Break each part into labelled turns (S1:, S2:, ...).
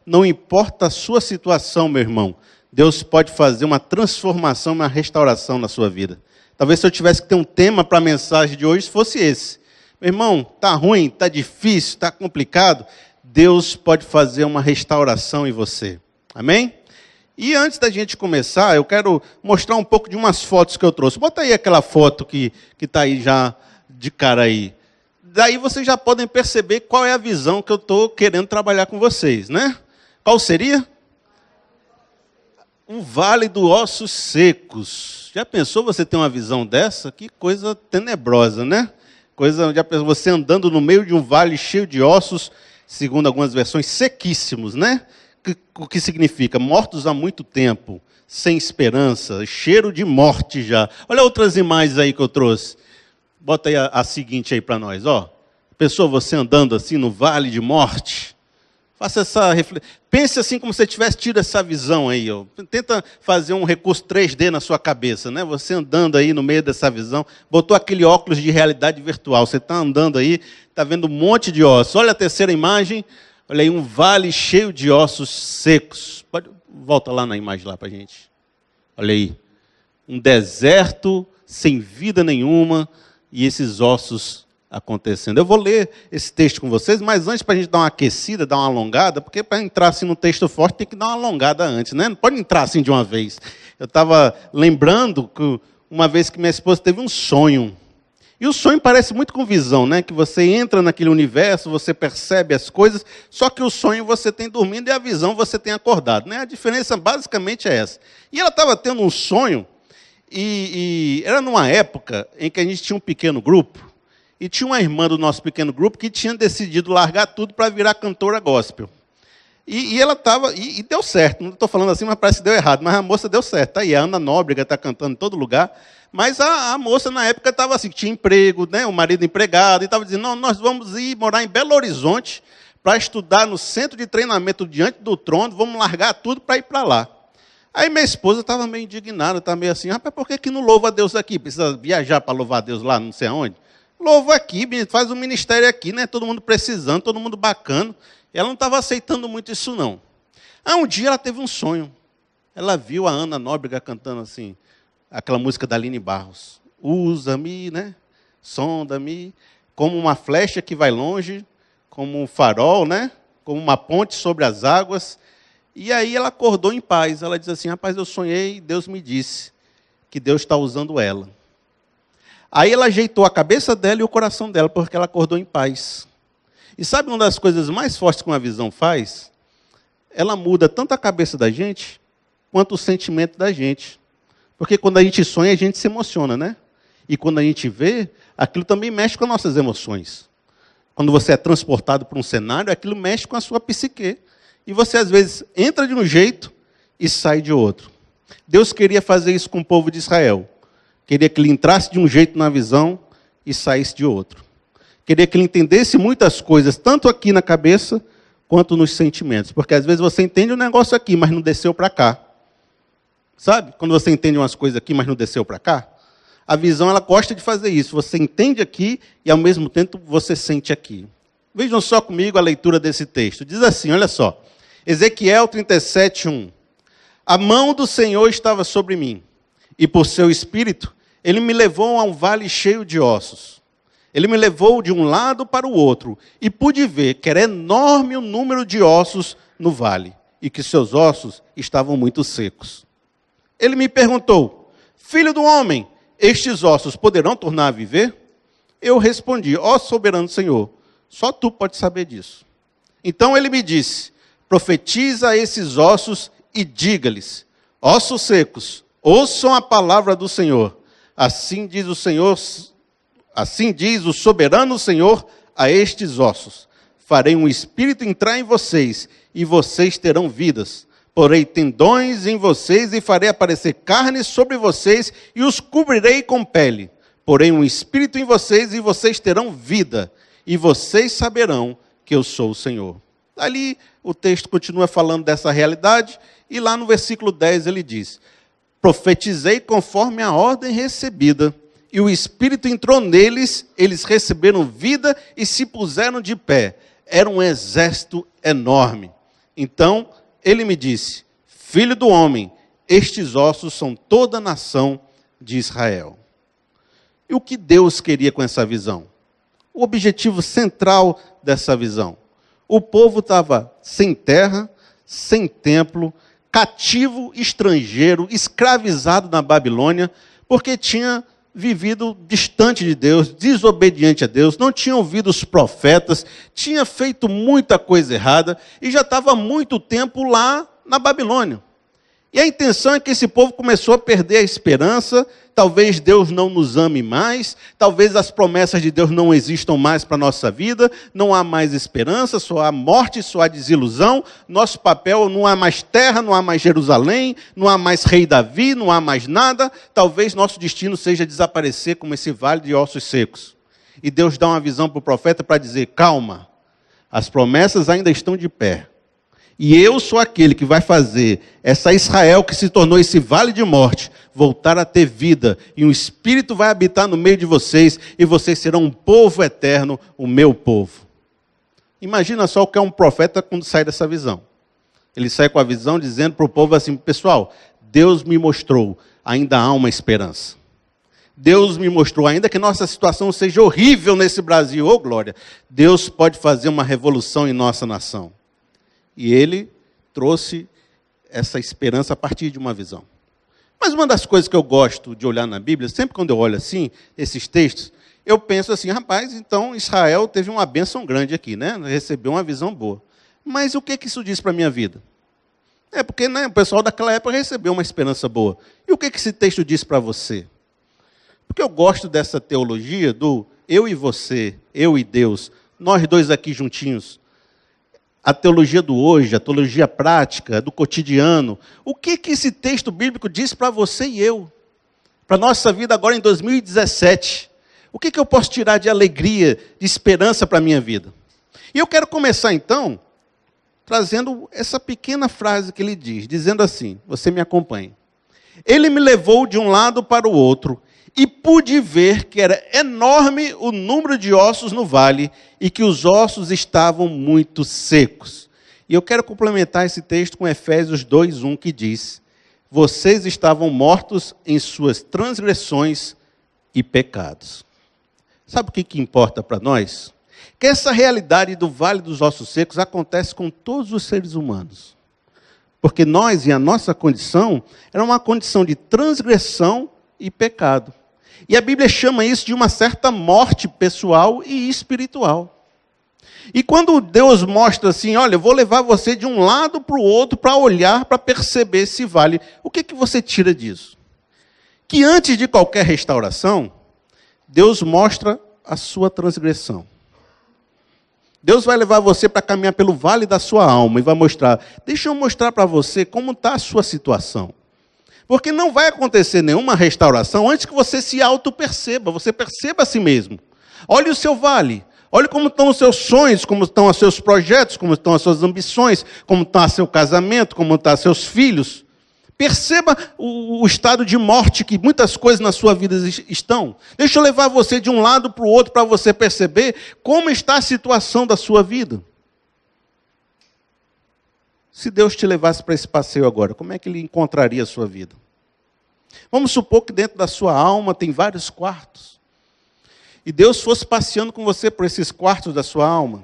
S1: Não importa a sua situação, meu irmão, Deus pode fazer uma transformação, uma restauração na sua vida. Talvez se eu tivesse que ter um tema para a mensagem de hoje, fosse esse. Meu irmão, está ruim, está difícil, está complicado. Deus pode fazer uma restauração em você. Amém? E antes da gente começar, eu quero mostrar um pouco de umas fotos que eu trouxe. Bota aí aquela foto que está aí já de cara aí. Daí vocês já podem perceber qual é a visão que eu estou querendo trabalhar com vocês, né? Qual seria? Um vale dos ossos secos. Já pensou você ter uma visão dessa? Que coisa tenebrosa, né? Já pensou você andando no meio de um vale cheio de ossos, segundo algumas versões, sequíssimos, né? O que significa? Mortos há muito tempo, sem esperança, cheiro de morte já. Olha outras imagens aí que eu trouxe. Bota aí a seguinte aí para nós, ó. Pensou você andando assim no vale de morte? Faça essa reflexão. Pense assim como se você tivesse tido essa visão aí, ó. Tenta fazer um recurso 3D na sua cabeça, né? Você andando aí no meio dessa visão, botou aquele óculos de realidade virtual. Você está andando aí, está vendo um monte de ossos. Olha a terceira imagem. Olha aí, um vale cheio de ossos secos. Volta lá na imagem lá para a gente. Olha aí. Um deserto sem vida nenhuma e esses ossos acontecendo. Eu vou ler esse texto com vocês, mas antes, para a gente dar uma aquecida, dar uma alongada, porque para entrar assim no texto forte tem que dar uma alongada antes, né? Não pode entrar assim de uma vez. Eu estava lembrando que uma vez que minha esposa teve um sonho. E o sonho parece muito com visão, né? Que você entra naquele universo, você percebe as coisas, só que o sonho você tem dormindo e a visão você tem acordado, né? A diferença basicamente é essa. E ela estava tendo um sonho, e era numa época em que a gente tinha um pequeno grupo, e tinha uma irmã do nosso pequeno grupo que tinha decidido largar tudo para virar cantora gospel. E ela estava, e deu certo, não estou falando assim, mas parece que deu errado, mas a moça deu certo. Tá aí, a Ana Nóbrega está cantando em todo lugar, mas a moça na época estava assim, tinha emprego, né, o marido empregado, e estava dizendo, não, nós vamos ir morar em Belo Horizonte para estudar no centro de treinamento diante do trono, vamos largar tudo para ir para lá. Aí minha esposa estava meio indignada, estava meio assim, rapaz, por que não louva a Deus aqui? Precisa viajar para louvar a Deus lá, não sei aonde? Louva aqui, faz um ministério aqui, né? Todo mundo precisando, todo mundo bacana. E ela não estava aceitando muito isso, não. Aí um dia ela teve um sonho. Ela viu a Ana Nóbrega cantando assim, aquela música da Aline Barros. Usa-me, né? Sonda-me, como uma flecha que vai longe, como um farol, né? Como uma ponte sobre as águas. E aí ela acordou em paz. Ela diz assim, rapaz, eu sonhei e Deus me disse que Deus está usando ela. Aí ela ajeitou a cabeça dela e o coração dela, porque ela acordou em paz. E sabe uma das coisas mais fortes que uma visão faz? Ela muda tanto a cabeça da gente, quanto o sentimento da gente. Porque quando a gente sonha, a gente se emociona, né? E quando a gente vê, aquilo também mexe com as nossas emoções. Quando você é transportado para um cenário, aquilo mexe com a sua psique. E você, às vezes, entra de um jeito e sai de outro. Deus queria fazer isso com o povo de Israel. Queria que ele entrasse de um jeito na visão e saísse de outro. Queria que ele entendesse muitas coisas, tanto aqui na cabeça, quanto nos sentimentos. Porque às vezes você entende um negócio aqui, mas não desceu para cá. Sabe? Quando você entende umas coisas aqui, mas não desceu para cá. A visão, ela gosta de fazer isso. Você entende aqui e, ao mesmo tempo, você sente aqui. Vejam só comigo a leitura desse texto. Diz assim, olha só. Ezequiel 37:1. A mão do Senhor estava sobre mim, e por seu espírito, ele me levou a um vale cheio de ossos. Ele me levou de um lado para o outro, e pude ver que era enorme o número de ossos no vale, e que seus ossos estavam muito secos. Ele me perguntou, filho do homem, estes ossos poderão tornar a viver? Eu respondi, ó soberano Senhor, só tu podes saber disso. Então ele me disse, profetiza a esses ossos e diga-lhes, ossos secos, ouçam a palavra do Senhor. Assim diz o Senhor, assim diz o soberano Senhor a estes ossos. Farei um espírito entrar em vocês, e vocês terão vidas. Porei tendões em vocês, e farei aparecer carne sobre vocês, e os cobrirei com pele. Porei um espírito em vocês, e vocês terão vida. E vocês saberão que eu sou o Senhor. Ali o texto continua falando dessa realidade, e lá no versículo 10 ele diz, profetizei conforme a ordem recebida, e o Espírito entrou neles, eles receberam vida e se puseram de pé. Era um exército enorme. Então ele me disse: filho do homem, estes ossos são toda a nação de Israel. E o que Deus queria com essa visão? O objetivo central dessa visão. O povo estava sem terra, sem templo, cativo, estrangeiro, escravizado na Babilônia, porque tinha vivido distante de Deus, desobediente a Deus, não tinha ouvido os profetas, tinha feito muita coisa errada e já estava há muito tempo lá na Babilônia. E a intenção é que esse povo começou a perder a esperança. Talvez Deus não nos ame mais, talvez as promessas de Deus não existam mais para a nossa vida, não há mais esperança, só há morte, só há desilusão. Nosso papel, não há mais terra, não há mais Jerusalém, não há mais rei Davi, não há mais nada. Talvez nosso destino seja desaparecer como esse vale de ossos secos. E Deus dá uma visão para o profeta para dizer: calma, as promessas ainda estão de pé. E eu sou aquele que vai fazer essa Israel que se tornou esse vale de morte voltar a ter vida. E um Espírito vai habitar no meio de vocês e vocês serão um povo eterno, o meu povo. Imagina só o que é um profeta quando sai dessa visão. Ele sai com a visão dizendo para o povo assim: pessoal, Deus me mostrou, ainda há uma esperança. Deus me mostrou, ainda que nossa situação seja horrível nesse Brasil, ô glória, Deus pode fazer uma revolução em nossa nação. E ele trouxe essa esperança a partir de uma visão. Mas uma das coisas que eu gosto de olhar na Bíblia, sempre quando eu olho assim, esses textos, eu penso assim: rapaz, então Israel teve uma bênção grande aqui, né? Recebeu uma visão boa. Mas o que isso diz para a minha vida? É porque, né, o pessoal daquela época recebeu uma esperança boa. E o que esse texto diz para você? Porque eu gosto dessa teologia do eu e você, eu e Deus, nós dois aqui juntinhos. A teologia do hoje, a teologia prática, do cotidiano. O que esse texto bíblico diz para você e eu? Para a nossa vida agora em 2017. O que eu posso tirar de alegria, de esperança para a minha vida? E eu quero começar então, trazendo essa pequena frase que ele diz, dizendo assim, você me acompanha. Ele me levou de um lado para o outro, e pude ver que era enorme o número de ossos no vale e que os ossos estavam muito secos. E eu quero complementar esse texto com Efésios 2:1, que diz: vocês estavam mortos em suas transgressões e pecados. Sabe o que importa para nós? Que essa realidade do vale dos ossos secos acontece com todos os seres humanos. Porque nós, e a nossa condição, era uma condição de transgressão e pecado. E a Bíblia chama isso de uma certa morte pessoal e espiritual. E quando Deus mostra assim, olha, eu vou levar você de um lado para o outro para olhar, para perceber esse vale, o que você tira disso? Que antes de qualquer restauração, Deus mostra a sua transgressão. Deus vai levar você para caminhar pelo vale da sua alma e vai mostrar, deixa eu mostrar para você como está a sua situação. Porque não vai acontecer nenhuma restauração antes que você se auto-perceba, você perceba a si mesmo. Olhe o seu vale, olhe como estão os seus sonhos, como estão os seus projetos, como estão as suas ambições, como está o seu casamento, como estão os seus filhos. Perceba o estado de morte que muitas coisas na sua vida estão. Deixa eu levar você de um lado para o outro para você perceber como está a situação da sua vida. Se Deus te levasse para esse passeio agora, como é que Ele encontraria a sua vida? Vamos supor que dentro da sua alma tem vários quartos. E Deus fosse passeando com você por esses quartos da sua alma.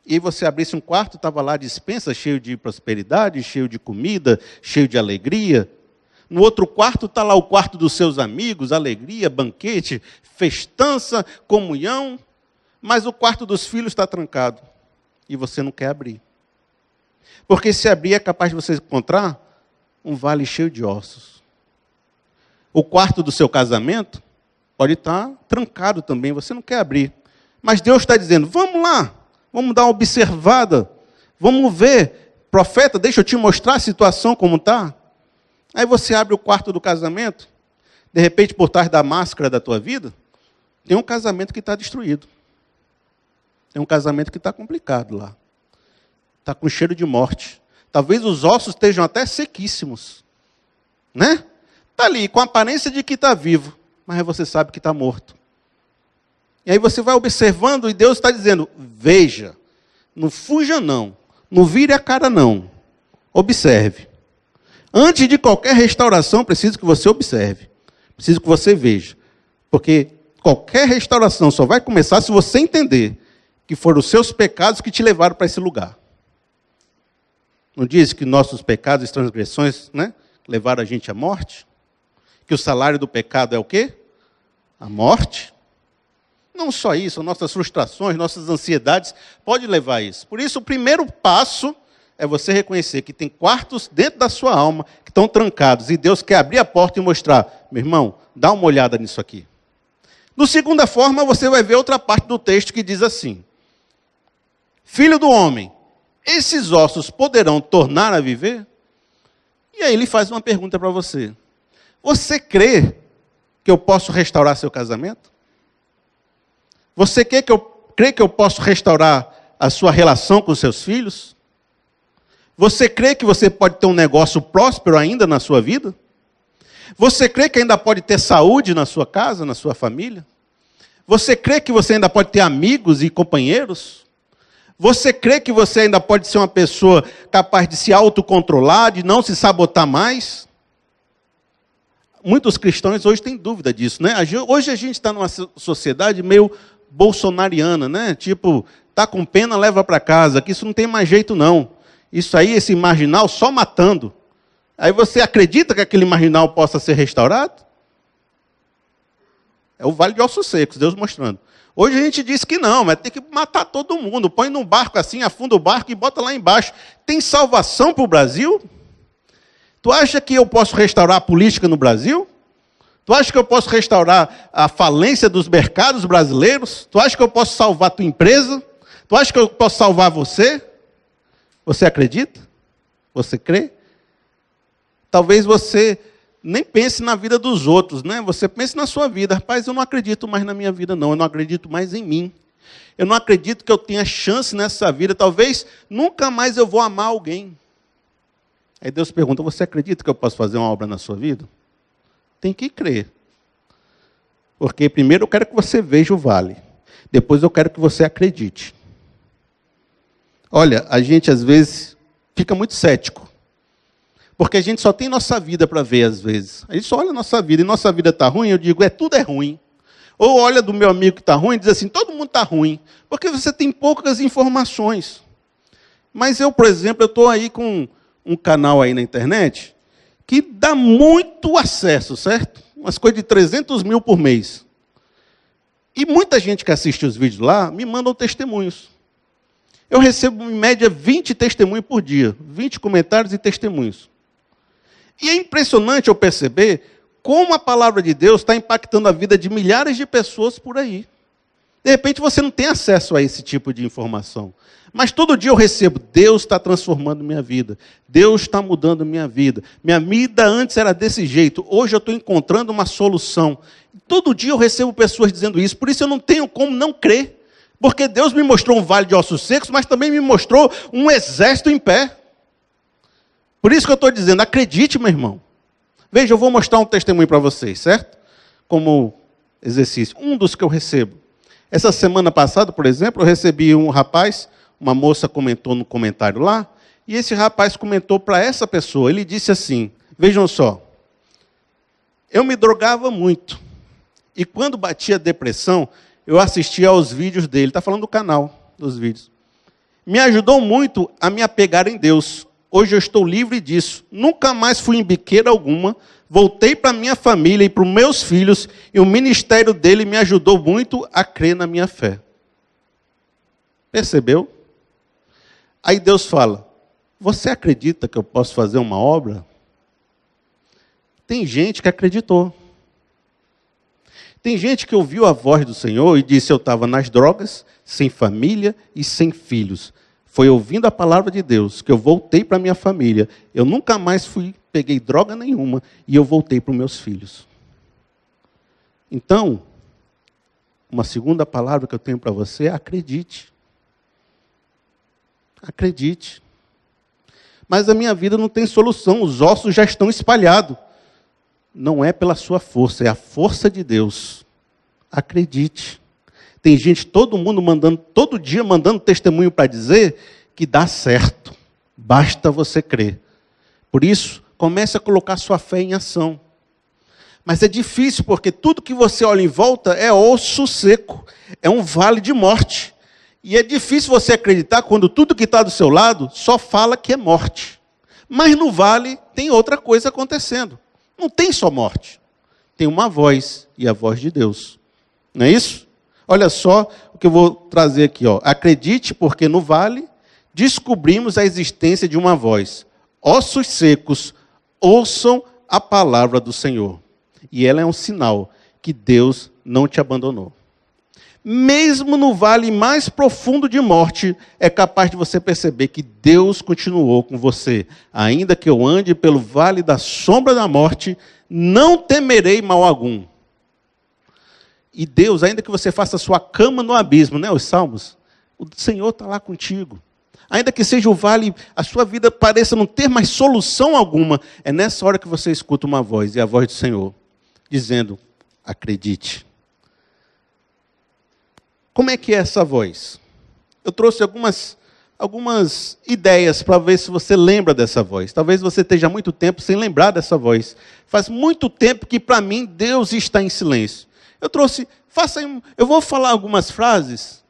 S1: E aí você abrisse um quarto, estava lá a despensa, cheio de prosperidade, cheio de comida, cheio de alegria. No outro quarto está lá o quarto dos seus amigos, alegria, banquete, festança, comunhão. Mas o quarto dos filhos está trancado. E você não quer abrir. Porque se abrir é capaz de você encontrar um vale cheio de ossos. O quarto do seu casamento pode estar trancado também, você não quer abrir. Mas Deus está dizendo, vamos lá, vamos dar uma observada, vamos ver. Profeta, deixa eu te mostrar a situação como está. Aí você abre o quarto do casamento, de repente por trás da máscara da tua vida, tem um casamento que está destruído. Tem um casamento que está complicado lá. Está com cheiro de morte. Talvez os ossos estejam até sequíssimos. Né? Está ali, com a aparência de que está vivo, mas você sabe que está morto. E aí você vai observando e Deus está dizendo, veja, não fuja não, Não vire a cara, não. Observe. Antes de qualquer restauração, preciso que você observe. Preciso que você veja. Porque qualquer restauração só vai começar se você entender que foram os seus pecados que te levaram para esse lugar. Não diz que nossos pecados e transgressões, né, levaram a gente à morte? Que o salário do pecado é o quê? A morte. Não só isso, nossas frustrações, nossas ansiedades podem levar a isso. Por isso, o primeiro passo é você reconhecer que tem quartos dentro da sua alma que estão trancados. E Deus quer abrir a porta e mostrar, meu irmão, dá uma olhada nisso aqui. Da segunda forma, você vai ver outra parte do texto que diz assim: Filho do homem, esses ossos poderão tornar a viver? E aí ele faz uma pergunta para você. Você crê que eu posso restaurar seu casamento? Você crê que eu posso restaurar a sua relação com seus filhos? Você crê que você pode ter um negócio próspero ainda na sua vida? Você crê que ainda pode ter saúde na sua casa, na sua família? Você crê que você ainda pode ter amigos e companheiros? Você crê que você ainda pode ser uma pessoa capaz de se autocontrolar, de não se sabotar mais? Muitos cristãos hoje têm dúvida disso, né? Hoje a gente está numa sociedade meio bolsonariana, né? Tipo, tá com pena, leva para casa, que isso não tem mais jeito não. Isso aí, esse marginal só matando. Aí você acredita que aquele marginal possa ser restaurado? É o Vale de Ossos Secos, Deus mostrando. Hoje a gente diz que não, mas tem que matar todo mundo. Põe num barco assim, afunda o barco e bota lá embaixo. Tem salvação para o Brasil? Tu acha que eu posso restaurar a política no Brasil? Tu acha que eu posso restaurar a falência dos mercados brasileiros? Tu acha que eu posso salvar a tua empresa? Tu acha que eu posso salvar você? Você acredita? Você crê? Talvez você nem pense na vida dos outros, né? Você pense na sua vida. Rapaz, eu não acredito mais na minha vida, não. Eu não acredito mais em mim. Eu não acredito que eu tenha chance nessa vida. Talvez nunca mais eu vou amar alguém. Aí Deus pergunta, você acredita que eu posso fazer uma obra na sua vida? Tem que crer. Porque primeiro eu quero que você veja o vale. Depois eu quero que você acredite. Olha, a gente às vezes fica muito cético. Porque a gente só tem nossa vida para ver às vezes. A gente só olha a nossa vida. E nossa vida está ruim, eu digo, tudo é ruim. Ou olha do meu amigo que está ruim e diz assim, todo mundo está ruim. Porque você tem poucas informações. Mas eu, por exemplo, eu estou aí com um canal aí na internet que dá muito acesso, certo? Umas coisas de 300 mil por mês. E muita gente que assiste os vídeos lá me mandam testemunhos. Eu recebo, em média, 20 testemunhos por dia. 20 comentários e testemunhos. E é impressionante eu perceber como a palavra de Deus está impactando a vida de milhares de pessoas por aí. De repente você não tem acesso a esse tipo de informação. Mas todo dia eu recebo, Deus está transformando minha vida. Deus está mudando minha vida. Minha vida antes era desse jeito. Hoje eu estou encontrando uma solução. Todo dia eu recebo pessoas dizendo isso. Por isso eu não tenho como não crer. Porque Deus me mostrou um vale de ossos secos, mas também me mostrou um exército em pé. Por isso que eu estou dizendo, acredite, meu irmão. Veja, eu vou mostrar um testemunho para vocês, certo? Como exercício. Um dos que eu recebo. Essa semana passada, por exemplo, eu recebi um rapaz, uma moça comentou no comentário lá, e esse rapaz comentou para essa pessoa, ele disse assim, vejam só, eu me drogava muito, e quando batia depressão, eu assistia aos vídeos dele, está falando do canal, dos vídeos. Me ajudou muito a me apegar em Deus. Hoje eu estou livre disso. Nunca mais fui em biqueira alguma. Voltei para minha família e para os meus filhos. E o ministério dele me ajudou muito a crer na minha fé. Percebeu? Aí Deus fala, você acredita que eu posso fazer uma obra? Tem gente que acreditou. Tem gente que ouviu a voz do Senhor e disse, eu estava nas drogas, sem família e sem filhos. Foi ouvindo a palavra de Deus que eu voltei para minha família. Eu nunca mais peguei droga nenhuma e eu voltei para os meus filhos. Então, uma segunda palavra que eu tenho para você é acredite. Acredite. Mas a minha vida não tem solução, os ossos já estão espalhados. Não é pela sua força, é a força de Deus. Acredite. Tem gente, todo dia mandando testemunho para dizer que dá certo. Basta você crer. Por isso, comece a colocar sua fé em ação. Mas é difícil, porque tudo que você olha em volta é osso seco. É um vale de morte. E é difícil você acreditar quando tudo que está do seu lado só fala que é morte. Mas no vale tem outra coisa acontecendo. Não tem só morte. Tem uma voz, e a voz de Deus. Não é isso? Olha só o que eu vou trazer aqui. Ó. Acredite, porque no vale descobrimos a existência de uma voz. Ossos secos, ouçam a palavra do Senhor. E ela é um sinal que Deus não te abandonou. Mesmo no vale mais profundo de morte, é capaz de você perceber que Deus continuou com você. Ainda que eu ande pelo vale da sombra da morte, não temerei mal algum. E Deus, ainda que você faça a sua cama no abismo, né, os salmos, o Senhor está lá contigo. Ainda que seja o vale, a sua vida pareça não ter mais solução alguma, é nessa hora que você escuta uma voz, e a voz do Senhor, dizendo, acredite. Como é que é essa voz? Eu trouxe algumas ideias para ver se você lembra dessa voz. Talvez você esteja há muito tempo sem lembrar dessa voz. Faz muito tempo que para mim Deus está em silêncio. Eu vou falar algumas frases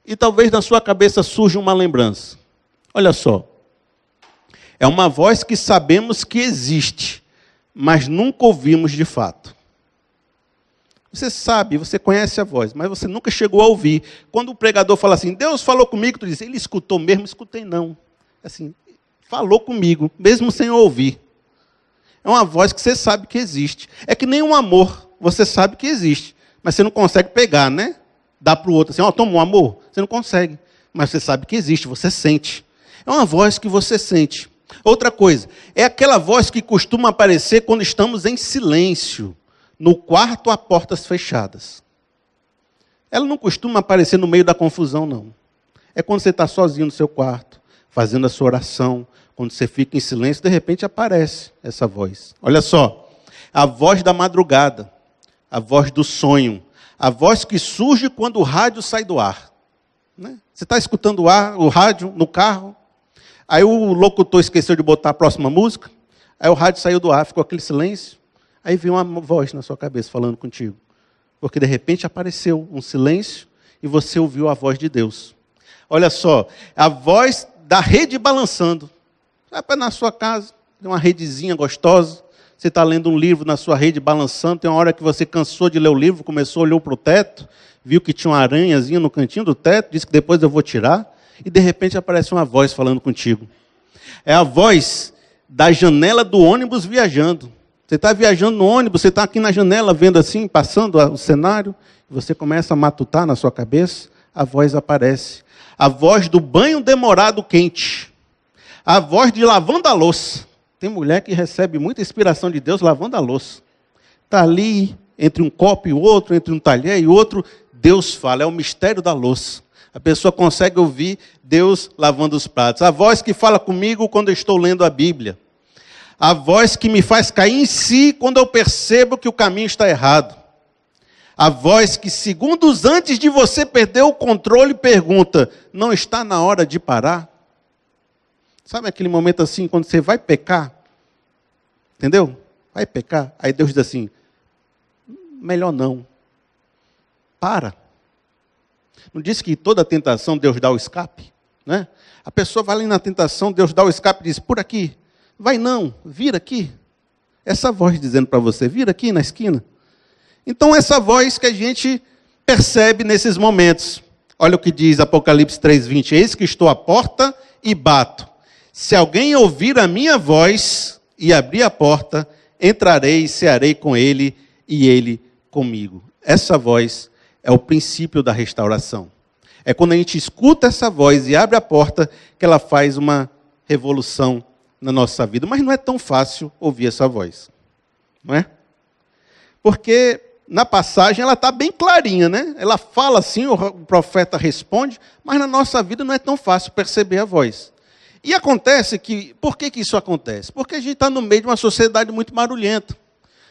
S1: e talvez na sua cabeça surja uma lembrança. Olha só. É uma voz que sabemos que existe, mas nunca ouvimos de fato. Você sabe, você conhece a voz, mas você nunca chegou a ouvir. Quando o pregador fala assim, Deus falou comigo, tu diz, ele escutou mesmo? Escutei não. Assim, falou comigo, mesmo sem ouvir. É uma voz que você sabe que existe. É que nem um amor, você sabe que existe, mas você não consegue pegar, né? Dá para o outro assim, toma um amor. Você não consegue, mas você sabe que existe, você sente. É uma voz que você sente. Outra coisa, é aquela voz que costuma aparecer quando estamos em silêncio. No quarto a portas fechadas. Ela não costuma aparecer no meio da confusão, não. É quando você está sozinho no seu quarto, fazendo a sua oração, quando você fica em silêncio, de repente aparece essa voz. Olha só, a voz da madrugada, a voz do sonho, a voz que surge quando o rádio sai do ar. Né? Você está escutando o rádio no carro, aí o locutor esqueceu de botar a próxima música, aí o rádio saiu do ar, ficou aquele silêncio. Aí vem uma voz na sua cabeça falando contigo. Porque de repente apareceu um silêncio e você ouviu a voz de Deus. Olha só, a voz da rede balançando. Vai na sua casa, tem uma redezinha gostosa. Você está lendo um livro na sua rede balançando. Tem uma hora que você cansou de ler o livro, começou, olhou para o teto, viu que tinha uma aranhazinha no cantinho do teto, disse que depois eu vou tirar. E de repente aparece uma voz falando contigo. É a voz da janela do ônibus viajando. Você está viajando no ônibus, você está aqui na janela vendo assim, passando o cenário, e você começa a matutar na sua cabeça, a voz aparece. A voz do banho demorado quente. A voz de lavando a louça. Tem mulher que recebe muita inspiração de Deus lavando a louça. Está ali, entre um copo e outro, entre um talher e outro, Deus fala, é o mistério da louça. A pessoa consegue ouvir Deus lavando os pratos. A voz que fala comigo quando eu estou lendo a Bíblia. A voz que me faz cair em si quando eu percebo que o caminho está errado. A voz que segundos antes de você perder o controle pergunta, não está na hora de parar? Sabe aquele momento assim, quando você vai pecar? Entendeu? Vai pecar. Aí Deus diz assim, melhor não. Para. Não disse que toda tentação Deus dá o escape? Né? A pessoa vai ali na tentação, Deus dá o escape e diz, por aqui. Vai não, vira aqui. Essa voz dizendo para você, vira aqui na esquina. Então essa voz que a gente percebe nesses momentos. Olha o que diz Apocalipse 3:20. Eis que estou à porta e bato. Se alguém ouvir a minha voz e abrir a porta, entrarei e cearei com ele e ele comigo. Essa voz é o princípio da restauração. É quando a gente escuta essa voz e abre a porta que ela faz uma revolução na nossa vida. Mas não é tão fácil ouvir essa voz. Não é? Porque na passagem ela está bem clarinha, né? Ela fala assim, o profeta responde, mas na nossa vida não é tão fácil perceber a voz. E acontece que, por que isso acontece? Porque a gente está no meio de uma sociedade muito barulhenta.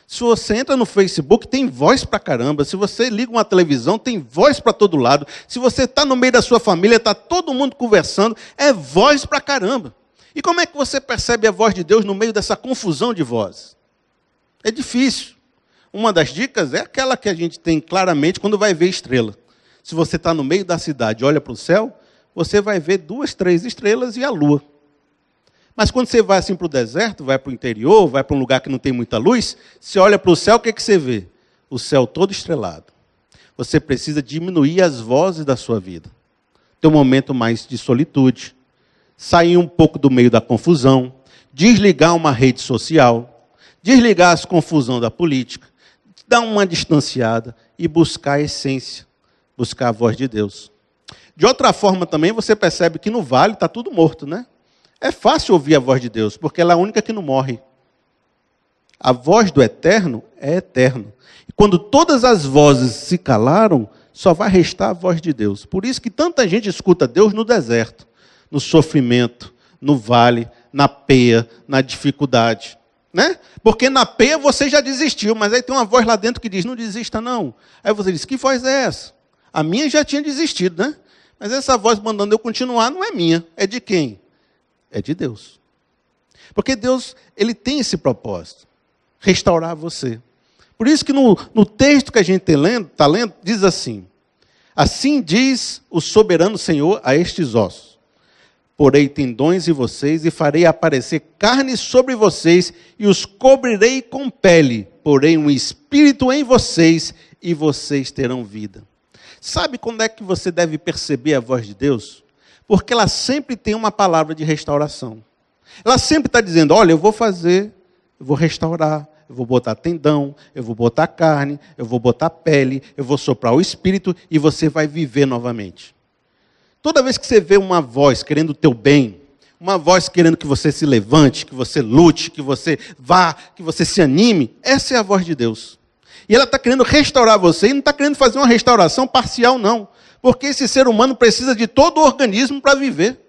S1: Se você entra no Facebook, tem voz pra caramba. Se você liga uma televisão, tem voz para todo lado. Se você está no meio da sua família, está todo mundo conversando, é voz pra caramba. E como é que você percebe a voz de Deus no meio dessa confusão de vozes? É difícil. Uma das dicas é aquela que a gente tem claramente quando vai ver estrela. Se você está no meio da cidade e olha para o céu, você vai ver 2, 3 estrelas e a lua. Mas quando você vai assim para o deserto, vai para o interior, vai para um lugar que não tem muita luz, você olha para o céu, o que você vê? O céu todo estrelado. Você precisa diminuir as vozes da sua vida. Ter um momento mais de solitude. Sair um pouco do meio da confusão. Desligar uma rede social. Desligar as confusões da política. Dar uma distanciada e buscar a essência. Buscar a voz de Deus. De outra forma também, você percebe que no vale está tudo morto, né? É fácil ouvir a voz de Deus, porque ela é a única que não morre. A voz do Eterno é eterna. E quando todas as vozes se calaram, só vai restar a voz de Deus. Por isso que tanta gente escuta Deus no deserto, no sofrimento, no vale, na peia, na dificuldade. Né? Porque na peia você já desistiu, mas aí tem uma voz lá dentro que diz, não desista não. Aí você diz, que voz é essa? A minha já tinha desistido, né? Mas essa voz mandando eu continuar não é minha, é de quem? É de Deus. Porque Deus, ele tem esse propósito, restaurar você. Por isso que no texto que a gente está lendo, diz assim, assim diz o soberano Senhor a estes ossos, porei tendões em vocês e farei aparecer carne sobre vocês e os cobrirei com pele, porei um espírito em vocês e vocês terão vida. Sabe quando é que você deve perceber a voz de Deus? Porque ela sempre tem uma palavra de restauração. Ela sempre está dizendo, olha, eu vou fazer, eu vou restaurar, eu vou botar tendão, eu vou botar carne, eu vou botar pele, eu vou soprar o espírito e você vai viver novamente. Toda vez que você vê uma voz querendo o teu bem, uma voz querendo que você se levante, que você lute, que você vá, que você se anime, essa é a voz de Deus. E ela está querendo restaurar você e não está querendo fazer uma restauração parcial, não. Porque esse ser humano precisa de todo o organismo para viver.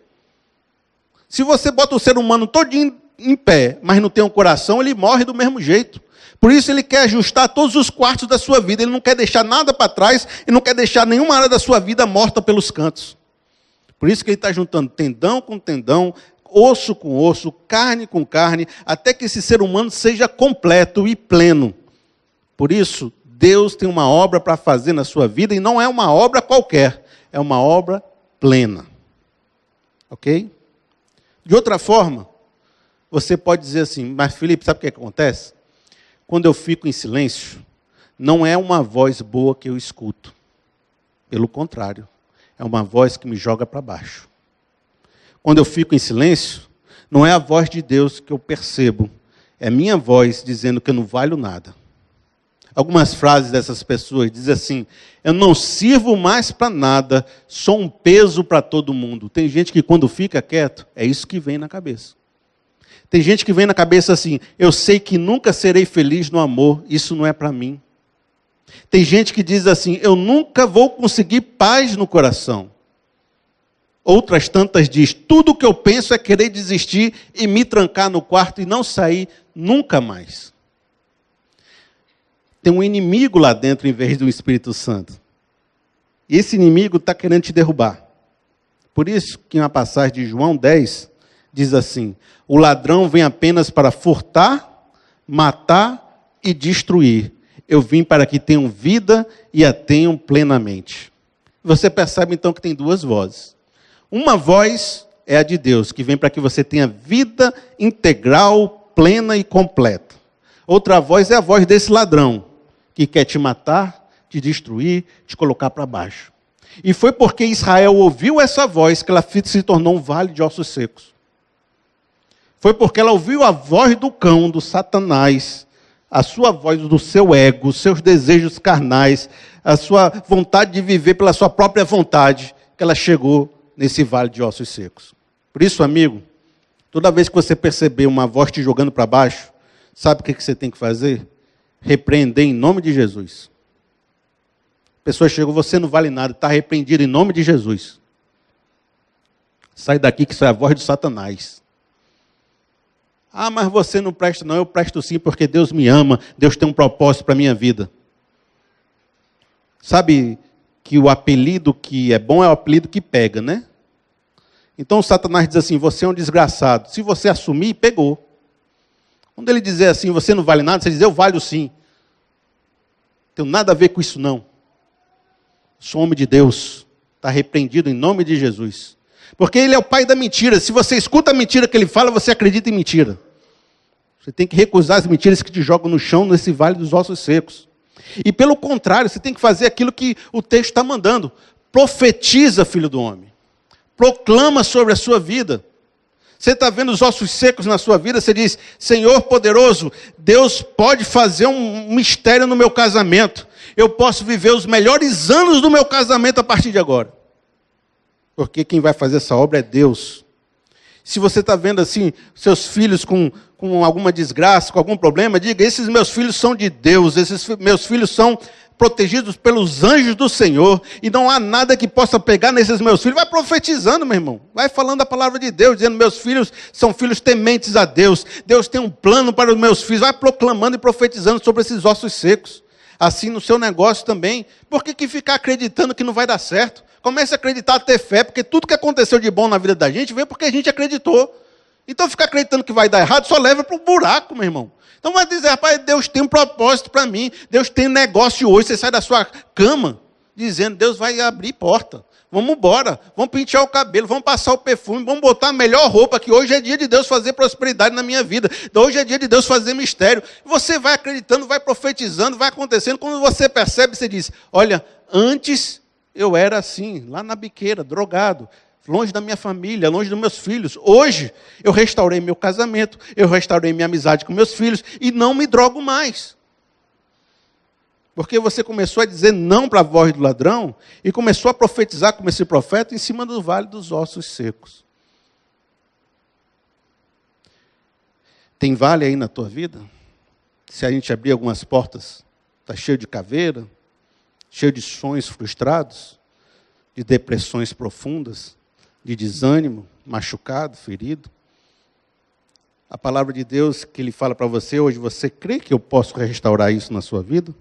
S1: Se você bota o ser humano todinho em pé, mas não tem um coração, ele morre do mesmo jeito. Por isso ele quer ajustar todos os quartos da sua vida. Ele não quer deixar nada para trás e não quer deixar nenhuma área da sua vida morta pelos cantos. Por isso que ele está juntando tendão com tendão, osso com osso, carne com carne, até que esse ser humano seja completo e pleno. Por isso, Deus tem uma obra para fazer na sua vida e não é uma obra qualquer, é uma obra plena. Ok? De outra forma, você pode dizer assim, mas Felipe, sabe o que acontece? Quando eu fico em silêncio, não é uma voz boa que eu escuto. Pelo contrário, é uma voz que me joga para baixo. Quando eu fico em silêncio, não é a voz de Deus que eu percebo, é minha voz dizendo que eu não valho nada. Algumas frases dessas pessoas dizem assim, eu não sirvo mais para nada, sou um peso para todo mundo. Tem gente que quando fica quieto, é isso que vem na cabeça. Tem gente que vem na cabeça assim, eu sei que nunca serei feliz no amor, isso não é para mim. Tem gente que diz assim, eu nunca vou conseguir paz no coração. Outras tantas diz, tudo o que eu penso é querer desistir e me trancar no quarto e não sair nunca mais. Tem um inimigo lá dentro em vez do Espírito Santo. E esse inimigo está querendo te derrubar. Por isso que uma passagem de João 10 diz assim, o ladrão vem apenas para furtar, matar e destruir. Eu vim para que tenham vida e a tenham plenamente. Você percebe então que tem duas vozes. Uma voz é a de Deus, que vem para que você tenha vida integral, plena e completa. Outra voz é a voz desse ladrão, que quer te matar, te destruir, te colocar para baixo. E foi porque Israel ouviu essa voz que ela se tornou um vale de ossos secos. Foi porque ela ouviu a voz do cão, do Satanás, a sua voz do seu ego, os seus desejos carnais, a sua vontade de viver pela sua própria vontade, que ela chegou nesse vale de ossos secos. Por isso, amigo, toda vez que você perceber uma voz te jogando para baixo, sabe o que você tem que fazer? Repreender em nome de Jesus. A pessoa chegou, você não vale nada, está repreendido em nome de Jesus. Sai daqui que isso é a voz de Satanás. Ah, mas você não presta não, eu presto sim, porque Deus me ama, Deus tem um propósito para a minha vida. Sabe que o apelido que é bom é o apelido que pega, né? Então Satanás diz assim, você é um desgraçado. Se você assumir, pegou. Quando ele dizer assim, você não vale nada, você diz, eu valho sim. Não tenho nada a ver com isso não. Sou homem de Deus. Está repreendido em nome de Jesus. Porque ele é o pai da mentira. Se você escuta a mentira que ele fala, você acredita em mentira. Você tem que recusar as mentiras que te jogam no chão, nesse vale dos ossos secos. E pelo contrário, você tem que fazer aquilo que o texto está mandando. Profetiza, filho do homem. Proclama sobre a sua vida. Você está vendo os ossos secos na sua vida, você diz, Senhor poderoso, Deus pode fazer um mistério no meu casamento. Eu posso viver os melhores anos do meu casamento a partir de agora. Porque quem vai fazer essa obra é Deus. Se você está vendo assim, seus filhos com alguma desgraça, com algum problema, diga, esses meus filhos são de Deus, esses meus filhos são protegidos pelos anjos do Senhor, e não há nada que possa pegar nesses meus filhos. Vai profetizando, meu irmão. Vai falando a palavra de Deus, dizendo, meus filhos são filhos tementes a Deus. Deus tem um plano para os meus filhos. Vai proclamando e profetizando sobre esses ossos secos. Assim no seu negócio também. Por que ficar acreditando que não vai dar certo? Comece a acreditar, a ter fé, porque tudo que aconteceu de bom na vida da gente veio porque a gente acreditou. Então ficar acreditando que vai dar errado só leva para o buraco, meu irmão. Então vai dizer, rapaz, Deus tem um propósito para mim, Deus tem um negócio hoje, você sai da sua cama dizendo, Deus vai abrir porta, vamos embora, vamos pentear o cabelo, vamos passar o perfume, vamos botar a melhor roupa, que hoje é dia de Deus fazer prosperidade na minha vida, hoje é dia de Deus fazer mistério. Você vai acreditando, vai profetizando, vai acontecendo, quando você percebe, você diz, olha, antes eu era assim, lá na biqueira, drogado, longe da minha família, longe dos meus filhos. Hoje, eu restaurei meu casamento, eu restaurei minha amizade com meus filhos e não me drogo mais. Porque você começou a dizer não para a voz do ladrão e começou a profetizar como esse profeta em cima do vale dos ossos secos. Tem vale aí na tua vida? Se a gente abrir algumas portas, está cheio de caveira, cheio de sonhos frustrados, de depressões profundas, de desânimo, machucado, ferido. A palavra de Deus que Ele fala para você hoje, você crê que eu posso restaurar isso na sua vida?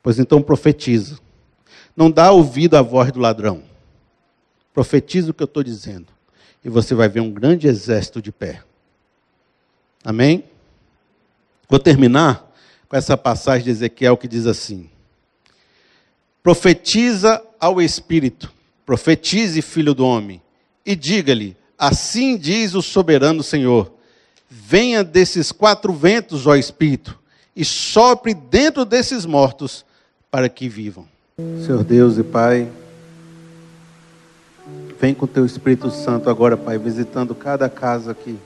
S1: Pois então profetiza. Não dá ouvido à voz do ladrão. Profetiza o que eu estou dizendo. E você vai ver um grande exército de pé. Amém? Vou terminar com essa passagem de Ezequiel que diz assim. Profetiza ao Espírito. Profetize, filho do homem, e diga-lhe, assim diz o soberano Senhor, venha desses 4 ventos, ó Espírito, e sopre dentro desses mortos, para que vivam. Senhor Deus e Pai, vem com o Teu Espírito Santo agora, Pai, visitando cada casa aqui.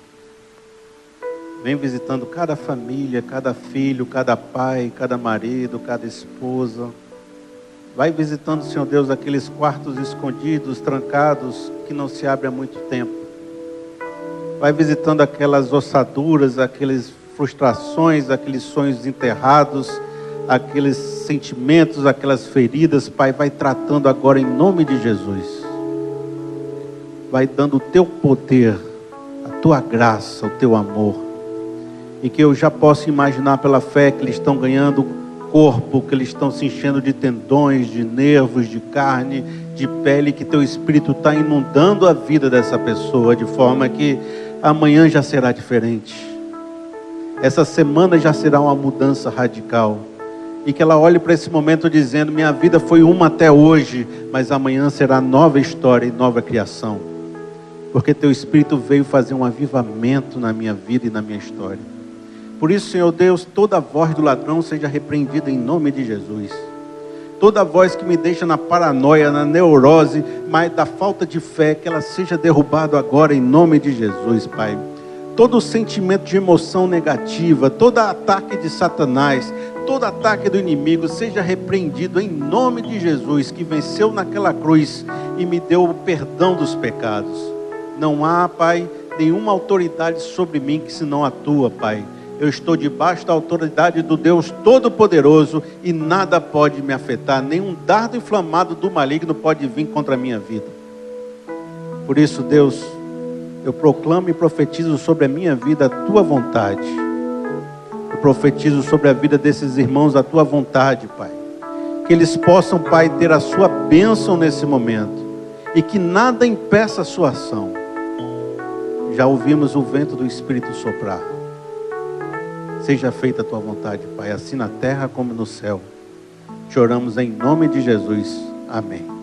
S1: Vem visitando cada família, cada filho, cada pai, cada marido, cada esposa. Vai visitando, Senhor Deus, aqueles quartos escondidos, trancados, que não se abrem há muito tempo. Vai visitando aquelas ossaduras, aquelas frustrações, aqueles sonhos enterrados, aqueles sentimentos, aquelas feridas, Pai. Vai tratando agora em nome de Jesus. Vai dando o Teu poder, a Tua graça, o Teu amor. E que eu já posso imaginar pela fé que eles estão ganhando corpo, que eles estão se enchendo de tendões, de nervos, de carne, de pele, que Teu Espírito está inundando a vida dessa pessoa, de forma que amanhã já será diferente. Essa semana já será uma mudança radical. E que ela olhe para esse momento dizendo, minha vida foi uma até hoje, mas amanhã será nova história e nova criação. Porque Teu Espírito veio fazer um avivamento na minha vida e na minha história. Por isso, Senhor Deus, toda voz do ladrão seja repreendida em nome de Jesus. Toda voz que me deixa na paranoia, na neurose, mas da falta de fé, que ela seja derrubada agora em nome de Jesus, Pai. Todo sentimento de emoção negativa, todo ataque de Satanás, todo ataque do inimigo, seja repreendido em nome de Jesus, que venceu naquela cruz e me deu o perdão dos pecados. Não há, Pai, nenhuma autoridade sobre mim que senão a Tua, Pai. Eu estou debaixo da autoridade do Deus Todo-Poderoso e nada pode me afetar, nenhum dardo inflamado do maligno pode vir contra a minha vida. Por isso, Deus, eu proclamo e profetizo sobre a minha vida a tua vontade. Eu profetizo sobre a vida desses irmãos a tua vontade, Pai. Que eles possam, Pai, ter a sua bênção nesse momento. E que nada impeça a sua ação. Já ouvimos o vento do Espírito soprar. Seja feita a tua vontade, Pai, assim na terra como no céu. Te oramos em nome de Jesus. Amém.